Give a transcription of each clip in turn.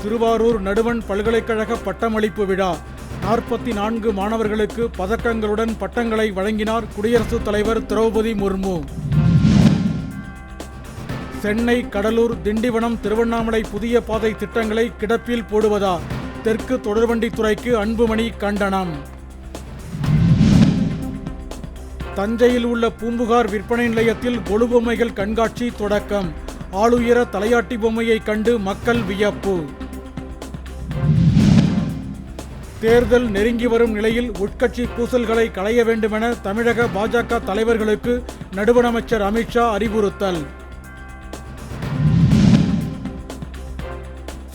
திருவாரூர் நடுவண் பல்கலைக்கழக பட்டமளிப்பு விழா 44 மாணவர்களுக்கு பதக்கங்களுடன் பட்டங்களை வழங்கினார் குடியரசுத் தலைவர் திரௌபதி முர்மு. சென்னை, கடலூர், திண்டிவனம், திருவண்ணாமலை புதிய பாதை திட்டங்களை கிடப்பில் போடுவதா? தெற்கு தொடர்வண்டித்துறைக்கு அன்புமணி கண்டனம். தஞ்சையில் உள்ள பூம்புகார் விற்பனை நிலையத்தில் கொலு பொம்மைகள் கண்காட்சி தொடக்கம். ஆளுயர தலையாட்டி பொம்மையை கண்டு மக்கள் வியப்பு. தேர்தல் நெருங்கி வரும் நிலையில் உட்கட்சி பூசல்களை களைய வேண்டுமென தமிழக பாஜக தலைவர்களுக்கு நடுவண் அமைச்சர் அமித்ஷா அறிவுறுத்தல்.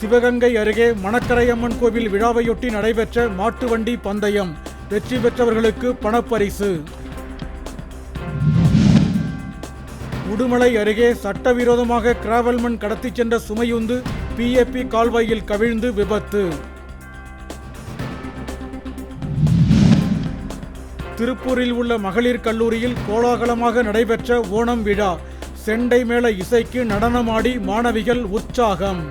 சிவகங்கை அருகே மணக்கரையம்மன் கோவில் விழாவையொட்டி நடைபெற்ற மாட்டு வண்டி பந்தயம். வெற்றி பெற்றவர்களுக்கு பணப்பரிசு. உடுமலை அருகே சட்டவிரோதமாக கிராவல் மண் கடத்திச் சென்ற சுமையுந்து பிஏபி கால்வாயில் கவிழ்ந்து விபத்து. திருப்பூரில் உள்ள மகளிர் கல்லூரியில் கோலாகலமாக நடைபெற்ற ஓணம் விழா. செண்டை மேள இசைக்கு நடனமாடி மாணவிகள் உற்சாகம்.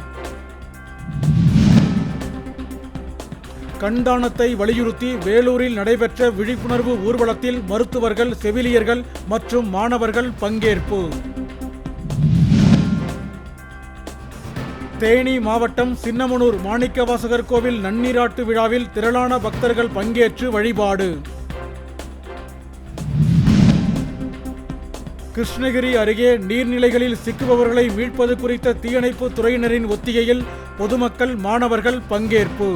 கண்தானத்தை வலியுறுத்தி வேலூரில் நடைபெற்ற விழிப்புணர்வு ஊர்வலத்தில் மருத்துவர்கள், செவிலியர்கள் மற்றும் மாணவர்கள் பங்கேற்பு. தேனி மாவட்டம் சின்னமனூர் மாணிக்கவாசகர் கோவில் நன்னீராட்டு விழாவில் திரளான பக்தர்கள் பங்கேற்று வழிபாடு. கிருஷ்ணகிரி அருகே நீர்நிலைகளில் சிக்குபவர்களை மீட்பது குறித்த தீயணைப்பு துறையினரின் ஒத்திகையில் பொதுமக்கள், மாணவர்கள் பங்கேற்பு.